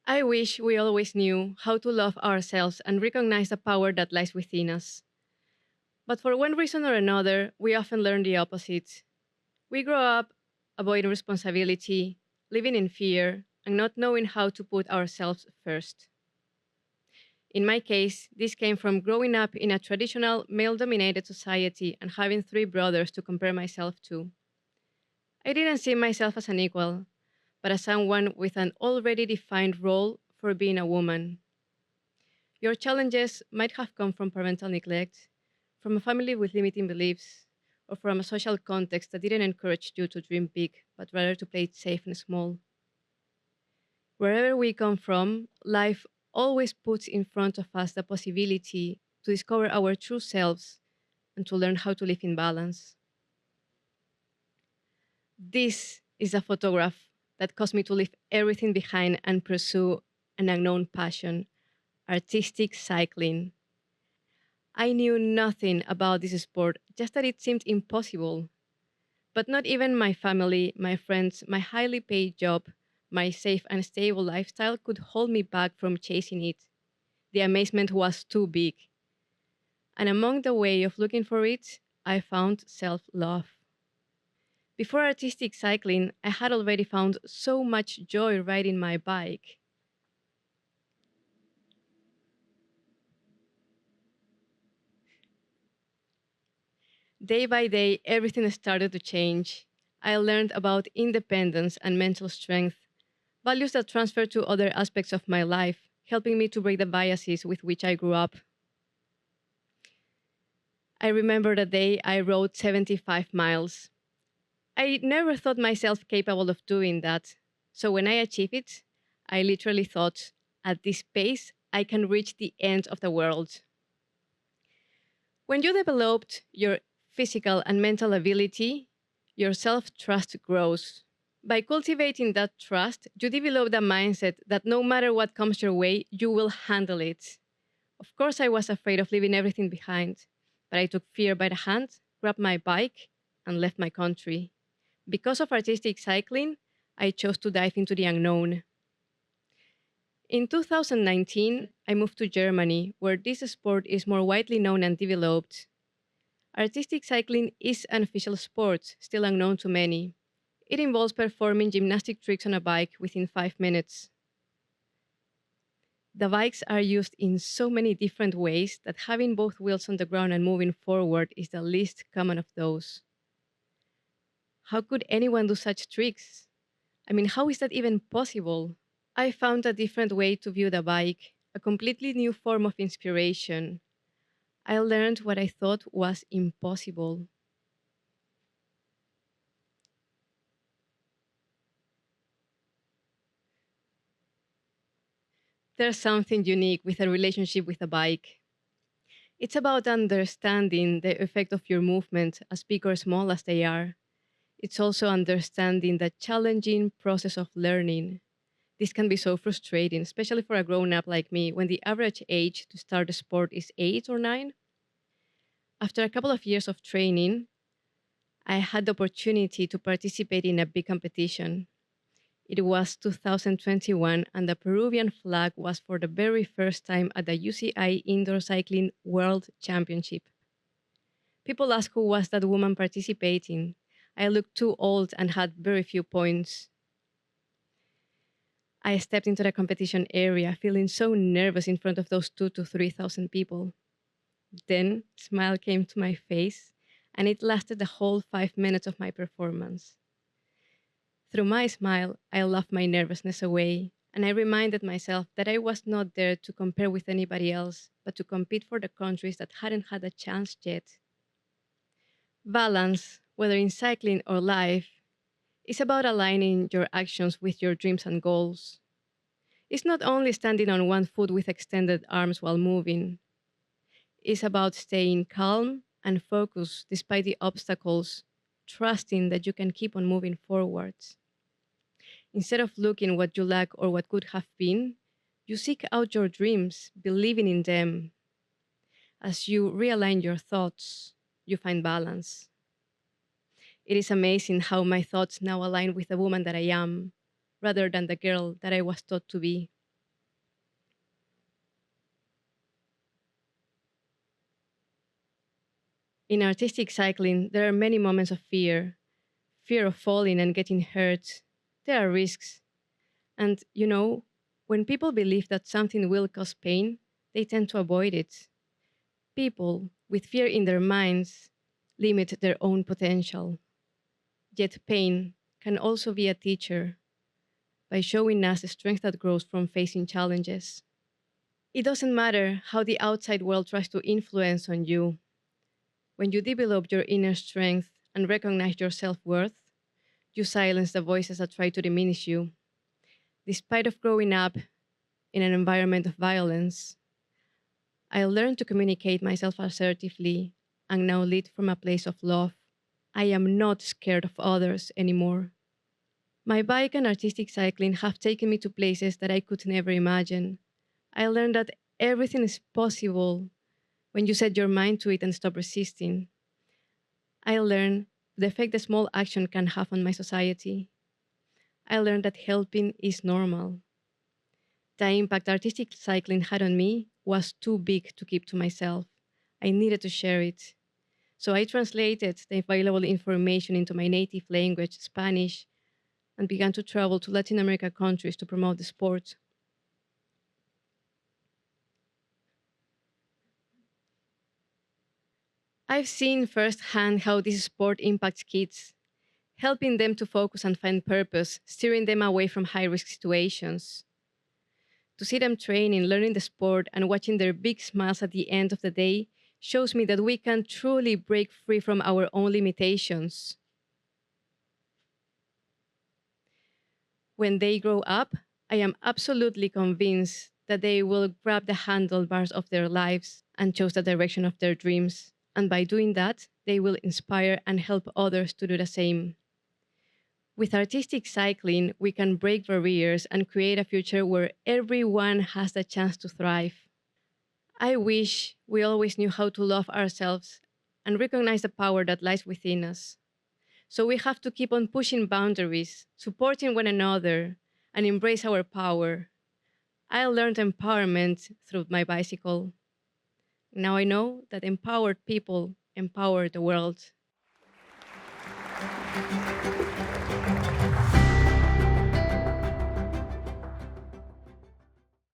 I wish we always knew how to love ourselves and recognize the power that lies within us. But for one reason or another, we often learn the opposite. We grow up avoiding responsibility, living in fear, and not knowing how to put ourselves first. In my case, this came from growing up in a traditional male dominated society and having three brothers to compare myself to. I didn't see myself as an equal, but as someone with an already defined role for being a woman. Your challenges might have come from parental neglect, from a family with limiting beliefs, or from a social context that didn't encourage you to dream big, but rather to play it safe and small. Wherever we come from, life always puts in front of us the possibility to discover our true selves and to learn how to live in balance. This is a photograph that caused me to leave everything behind and pursue an unknown passion: artistic cycling. I knew nothing about this sport, just that it seemed impossible. But not even my family, my friends, my highly paid job, my safe and stable lifestyle could hold me back from chasing it. The amazement was too big. And among the way of looking for it, I found self love. Before artistic cycling, I had already found so much joy riding my bike. Day by day, everything started to change. I learned about independence and mental strength, values that transfer to other aspects of my life, helping me to break the biases with which I grew up. I remember the day I rode 75 miles. I never thought myself capable of doing that. So when I achieved it, I literally thought, at this pace, I can reach the end of the world. When you developed your physical and mental ability, your self trust grows. By cultivating that trust, you develop the mindset that no matter what comes your way, you will handle it. Of course, I was afraid of leaving everything behind, but I took fear by the hand, grabbed my bike, and left my country. Because of artistic cycling, I chose to dive into the unknown. In 2019, I moved to Germany, where this sport is more widely known and developed. Artistic cycling is an official sport, still unknown to many. It involves performing gymnastic tricks on a bike within 5 minutes. The bikes are used in so many different ways that having both wheels on the ground and moving forward is the least common of those. How could anyone do such tricks? I mean, how is that even possible? I found a different way to view the bike, a completely new form of inspiration. I learned what I thought was impossible. There's something unique with a relationship with a bike. It's about understanding the effect of your movement, as big or small as they are. It's also understanding the challenging process of learning. This can be so frustrating, especially for a grown up like me, when the average age to start a sport is 8 or 9. After a couple of years of training, I had the opportunity to participate in a big competition. It was 2021, and the Peruvian flag was for the very first time at the UCI Indoor Cycling World Championship. People asked who was that woman participating. I looked too old and had very few points. I stepped into the competition area, feeling so nervous in front of those 2 to 3 thousand people. Then, a smile came to my face, and it lasted the whole 5 minutes of my performance. Through my smile, I laughed my nervousness away, and I reminded myself that I was not there to compare with anybody else, but to compete for the countries that hadn't had a chance yet. Balance, whether in cycling or life, is about aligning your actions with your dreams and goals. It's not only standing on one foot with extended arms while moving, it's about staying calm and focused despite the obstacles, trusting that you can keep on moving forwards. Instead of looking what you lack or what could have been, you seek out your dreams, believing in them. As you realign your thoughts, you find balance. It is amazing how my thoughts now align with the woman that I am, rather than the girl that I was taught to be. In artistic cycling, there are many moments of fear of falling and getting hurt. There are risks. And, when people believe that something will cause pain, they tend to avoid it. People with fear in their minds limit their own potential. Yet pain can also be a teacher by showing us the strength that grows from facing challenges. It doesn't matter how the outside world tries to influence on you. When you develop your inner strength and recognize your self-worth, you silence the voices that try to diminish you. Despite of growing up in an environment of violence, I learned to communicate myself assertively and now lead from a place of love. I am not scared of others anymore. My bike and artistic cycling have taken me to places that I could never imagine. I learned that everything is possible when you set your mind to it and stop resisting. I learned the effect a small action can have on my society. I learned that helping is normal. The impact artistic cycling had on me was too big to keep to myself. I needed to share it. So I translated the available information into my native language, Spanish, and began to travel to Latin America countries to promote the sport. I've seen firsthand how this sport impacts kids, helping them to focus and find purpose, steering them away from high risk situations. To see them training, learning the sport, and watching their big smiles at the end of the day shows me that we can truly break free from our own limitations. When they grow up, I am absolutely convinced that they will grab the handlebars of their lives and choose the direction of their dreams. And by doing that, they will inspire and help others to do the same. With artistic cycling, we can break barriers and create a future where everyone has the chance to thrive. I wish we always knew how to love ourselves and recognize the power that lies within us. So we have to keep on pushing boundaries, supporting one another, and embrace our power. I learned empowerment through my bicycle. Now I know that empowered people empower the world.